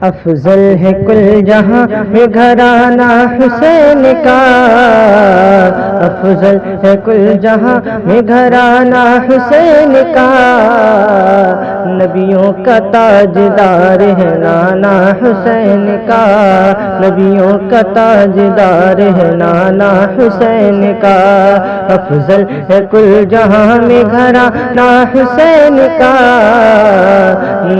افضل ہے کل جہاں میں گھرانہ حسین کا، افضل ہے کل جہاں میں گھرانہ حسین کا، نبیوں کا تاجدار ہے نانا حسین کا، نبیوں کا تاجدار ہے نانا حسین کا، افضل ہے کل جہاں میں گھرانہ حسین کا،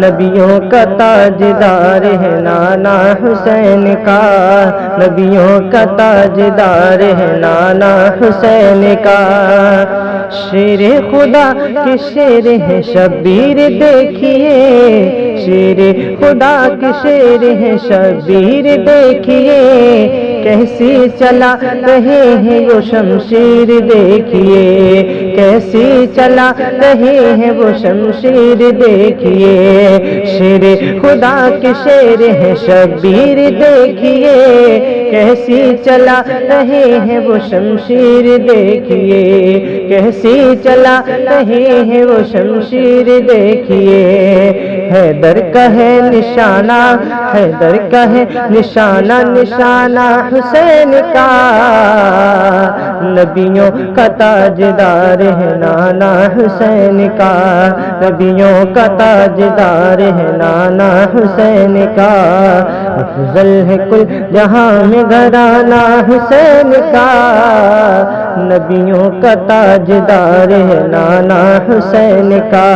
نبیوں کا تاجدار ہے نانا حسین کا، نبیوں کا تاجدار ہے نانا حسین کا، شیر خدا کے شیر ہے شبیر دیکھیے، شیر خدا کے شیر ہے شبیر دیکھیے، کیسی چلا رہے ہیں وہ شمشیر دیکھیے، کیسی چلا رہے ہیں وہ شمشیر دیکھیے، شیر خدا کے شیر ہے شبیر دیکھیے، کیسی چلا رہے ہیں وہ شمشیر دیکھیے، کیسی چلا رہے ہیں وہ شمشیر دیکھیے، حیدر کا ہے نشانہ، حیدر کا ہے نشانہ، نشانہ حسین کا، نبیوں کا تاجدار ہے نانا حسین کا، نبیوں کا تاجدار ہے نانا حسین کا، افضل ہے کل جہاں میں گھرانہ حسین کا، نبیوں کا تاجدار ہے نانا حسین کا،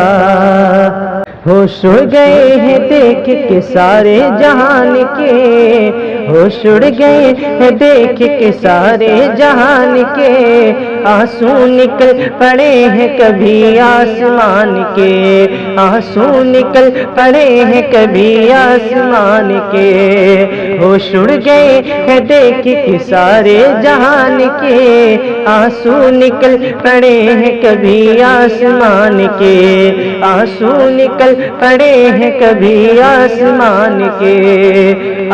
ہوش اڑ گئے ہیں دیکھ کے سارے جہان کے، ہوش اڑ گئے ہیں دیکھ کے سارے جہان کے، آنسو نکل پڑے ہیں کبھی آسمان کے، آنسو نکل پڑے ہیں کبھی آسمان کے، ہوش اڑ گئے ہیں دیکھ کے سارے جہان کے، آنسو نکل پڑے ہیں کبھی آسمان کے، آنسو نکل پڑے ہیں کبھی آسمان کے،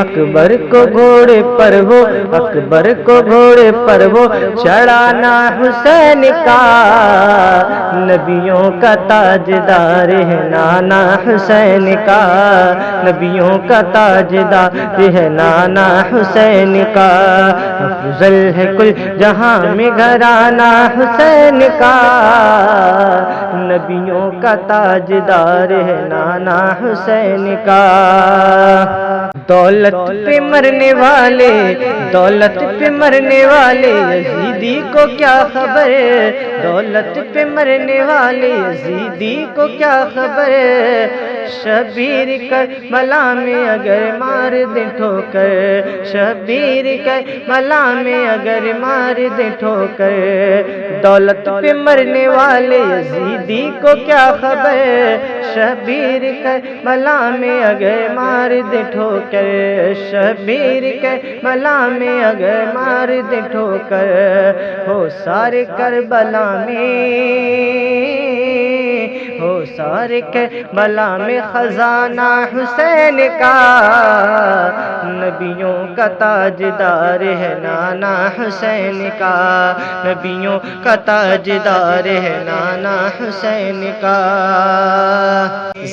اکبر کو گھوڑے پر وہ، اکبر کو گھوڑے پر وہ چڑھانا حسین کا، نبیوں کا تاجدار ہے نانا حسین کا، نبیوں کا تاجدار ہے نانا حسین کا، افضل ہے کل جہاں میں گھرانہ حسین کا، نبیوں کا تاجدار ہے نانا حسین کا، دولت پہ مرنے والے، دولت پہ مرنے والے یزیدی کو کیا خبر، دولت پہ مرنے والے یزیدی کو کیا خبر، شبیر کربلا میں اگر مار دے ٹھوکر، شبیر کربلا میں اگر مار دے ٹھوکر، دولت پہ مرنے والے یزیدی کو کیا خبر، شبیر کربلا میں اگر مار دے ٹھوکر، شبیر کربلا میں اگر مار دے ٹھوکر، ہو سارے کربلا میں، ہو سارے کربلا میں خزانہ حسین کا، نبیوں کا تاجدار ہے نانا حسین کا، نبیوں کا تاجدار ہے نانا حسین کا،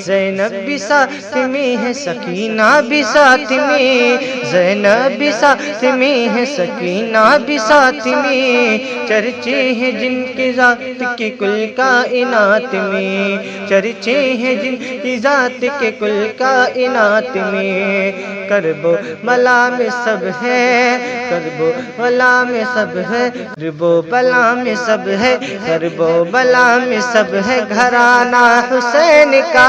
زینب بھی ساتھ میں ہے سکینہ بھی ساتھ میں، زینب بھی ساتھ میں ہے سکینہ بھی ساتھ میں، چرچے ہیں جن کی ذات کے کل کائنات میں، چرچے ہیں جن کی ذات کے کل کائنات میں، کرب و بلا میں سب ہے، کرب و بلا میں سب ہے، کرب و بلا میں سب ہے، کرب و بلا میں سب ہے گھرانہ حسین کا،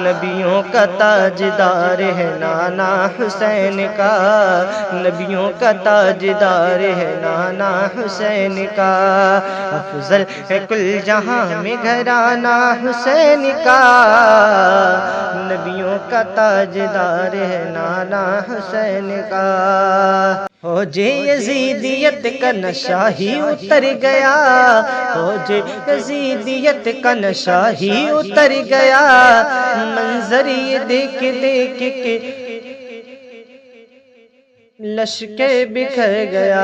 نبیوں کا تاجدار ہے نانا حسین کا، نبیوں کا تاجدار ہے نانا حسین کا، افضل ہے کل جہاں میں گھرانہ حسین کا، نبیوں کا تاجدار ہے نانا حسین کا، ہو جے یزیدیت کا نشہ ہی اتر گیا، ہو جے یزیدیت کا نشہ ہی اتر گیا، منظر یہ دیکھ دیکھ کے لشکر بکھر گیا،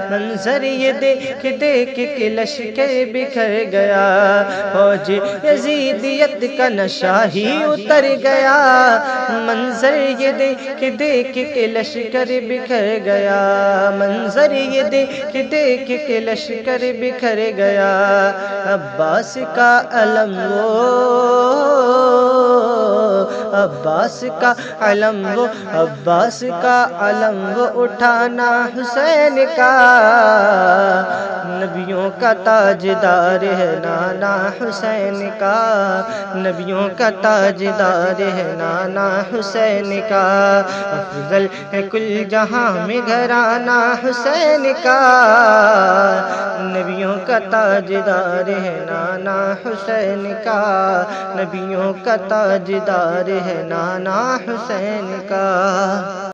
منظر یہ دیکھ دیکھ کے لشکر بکھر گیا، فوج یزیدیت کا نشہ ہی اتر گیا، منظر یہ دیکھ کے لشکر بکھر گیا، منظر یہ دیکھ کے لشکر بکھر گیا، عباس کا علم عباس کا علم عباس کا علم اٹھانا حسین کا، نبیوں کا تاجدار ہے نانا حسین کا، نبیوں کا تاجدار ہے نانا حسین کا، افضل ہے کل جہاں میں گھرانہ حسین کا، نبیوں کا تاجدار ہے نانا حسین کا، نبیوں کا تاجدار ہے نانا حسین کا۔